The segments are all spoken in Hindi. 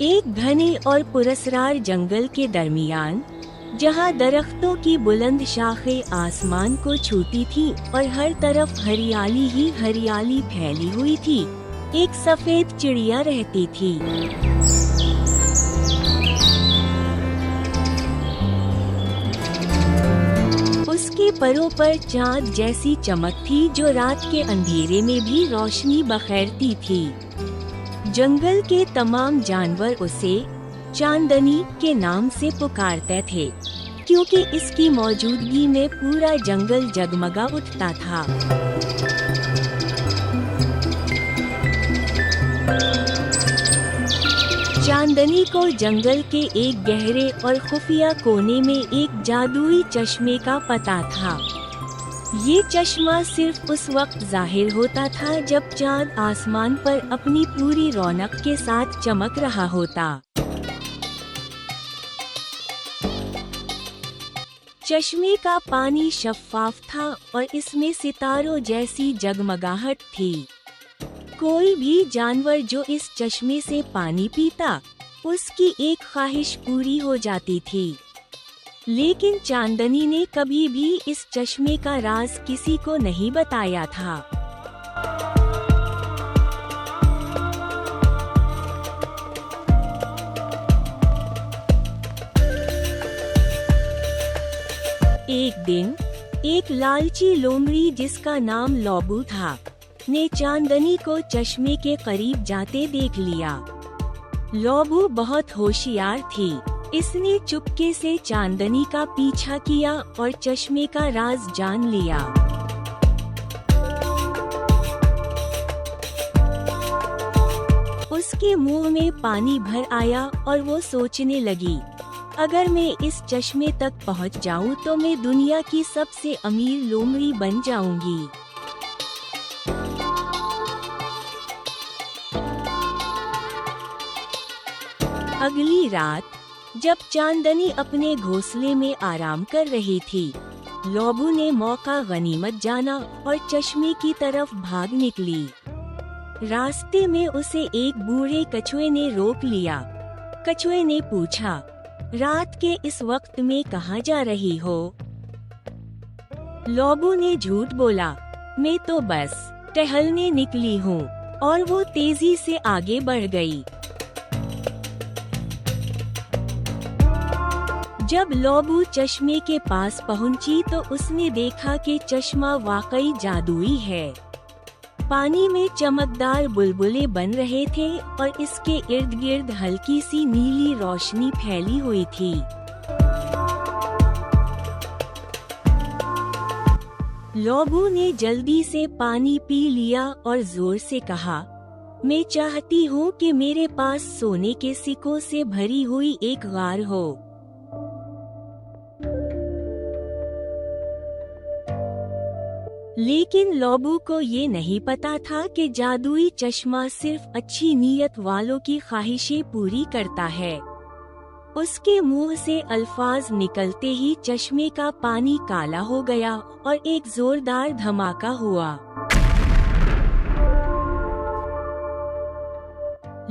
एक घने और पुरस्रार जंगल के दरमियान, जहाँ दरख्तों की बुलंद शाखें आसमान को छूती थी और हर तरफ हरियाली ही हरियाली फैली हुई थी, एक सफेद चिड़िया रहती थी। उसके परों पर चांद जैसी चमक थी जो रात के अंधेरे में भी रोशनी बखेरती थी। जंगल के तमाम जानवर उसे चांदनी के नाम से पुकारते थे, क्योंकि इसकी मौजूदगी में पूरा जंगल जगमगा उठता था। चांदनी को जंगल के एक गहरे और खुफिया कोने में एक जादुई चश्मे का पता था। ये चश्मा सिर्फ उस वक्त जाहिर होता था जब चांद आसमान पर अपनी पूरी रौनक के साथ चमक रहा होता। चश्मे का पानी शफ्फाफ था और इसमें सितारों जैसी जगमगाहट थी। कोई भी जानवर जो इस चश्मे से पानी पीता, उसकी एक ख्वाहिश पूरी हो जाती थी। लेकिन चांदनी ने कभी भी इस चश्मे का राज किसी को नहीं बताया था। एक दिन एक लालची लोमड़ी जिसका नाम लोबू था, ने चांदनी को चश्मे के करीब जाते देख लिया। लोबू बहुत होशियार थी। इसने चुपके से चांदनी का पीछा किया और चश्मे का राज जान लिया। उसके मुंह में पानी भर आया और वो सोचने लगी, अगर मैं इस चश्मे तक पहुंच जाऊं तो मैं दुनिया की सबसे अमीर लोमड़ी बन जाऊंगी। अगली रात जब चांदनी अपने घोंसले में आराम कर रही थी, लोबू ने मौका गनीमत जाना और चश्मे की तरफ भाग निकली। रास्ते में उसे एक बूढ़े कछुए ने रोक लिया। कछुए ने पूछा, रात के इस वक्त में कहाँ जा रही हो? लोबू ने झूठ बोला, मैं तो बस टहलने निकली हूँ, और वो तेजी से आगे बढ़ गई। जब लोबू चश्मे के पास पहुंची तो उसने देखा कि चश्मा वाकई जादुई है। पानी में चमकदार बुलबुले बन रहे थे और इसके इर्द गिर्द हल्की सी नीली रोशनी फैली हुई थी। लोबू ने जल्दी से पानी पी लिया और जोर से कहा, मैं चाहती हूँ कि मेरे पास सोने के सिक्कों से भरी हुई एक गार हो। लेकिन लोबू को ये नहीं पता था कि जादुई चश्मा सिर्फ अच्छी नीयत वालों की ख्वाहिशें पूरी करता है। उसके मुंह से अल्फाज निकलते ही चश्मे का पानी काला हो गया और एक जोरदार धमाका हुआ।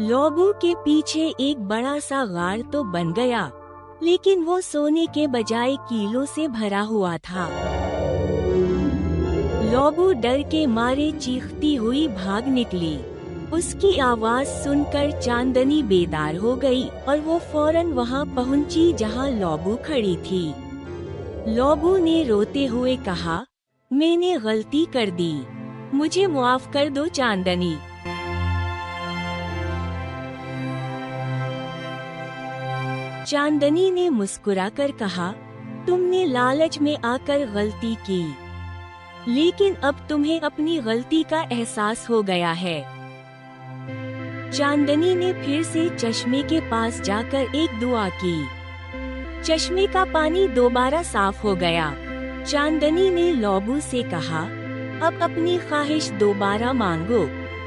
लोबू के पीछे एक बड़ा सा गार तो बन गया, लेकिन वो सोने के बजाय कीलों से भरा हुआ था। लोबू डर के मारे चीखती हुई भाग निकली। उसकी आवाज सुनकर चांदनी बेदार हो गई और वो फौरन वहां पहुंची जहां लोबू खड़ी थी। लोबू ने रोते हुए कहा, मैंने गलती कर दी, मुझे माफ कर दो चांदनी। चांदनी ने मुस्कुराकर कहा, तुमने लालच में आकर गलती की, लेकिन अब तुम्हें अपनी गलती का एहसास हो गया है। चांदनी ने फिर से चश्मे के पास जाकर एक दुआ की। चश्मे का पानी दोबारा साफ हो गया। चांदनी ने लोबू से कहा, अब अपनी ख्वाहिश दोबारा मांगो,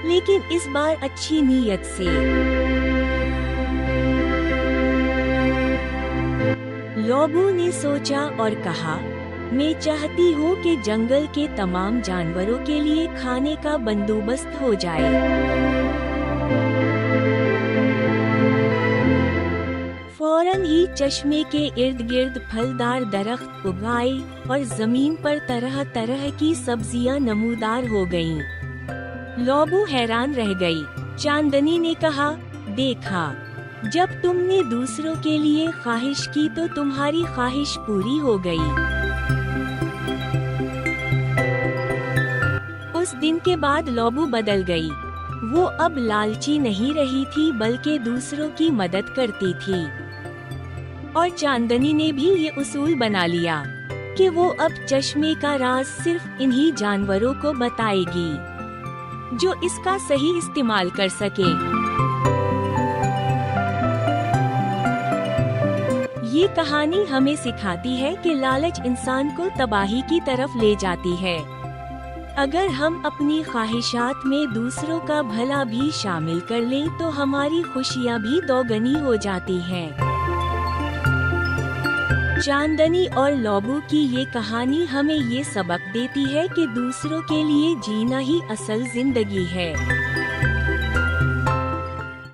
लेकिन इस बार अच्छी नीयत से। लोबू ने सोचा और कहा, मैं चाहती हूँ कि जंगल के तमाम जानवरों के लिए खाने का बंदोबस्त हो जाए। फौरन ही चश्मे के इर्द गिर्द फलदार दरख्त उगाए और जमीन पर तरह तरह की सब्जियां नमूदार हो गईं। लोबू हैरान रह गई। चांदनी ने कहा, देखा, जब तुमने दूसरों के लिए ख्वाहिश की तो तुम्हारी ख्वाहिश पूरी हो गई। उस दिन के बाद लोबू बदल गई। वो अब लालची नहीं रही थी बल्कि दूसरों की मदद करती थी। और चांदनी ने भी ये उसूल बना लिया कि वो अब चश्मे का राज सिर्फ इन्हीं जानवरों को बताएगी जो इसका सही इस्तेमाल कर सके। ये कहानी हमें सिखाती है कि लालच इंसान को तबाही की तरफ ले जाती है। अगर हम अपनी ख्वाहिशात में दूसरों का भला भी शामिल कर लें तो हमारी खुशियाँ भी दोगुनी हो जाती हैं। चांदनी और लोबू की ये कहानी हमें ये सबक देती है कि दूसरों के लिए जीना ही असल जिंदगी है।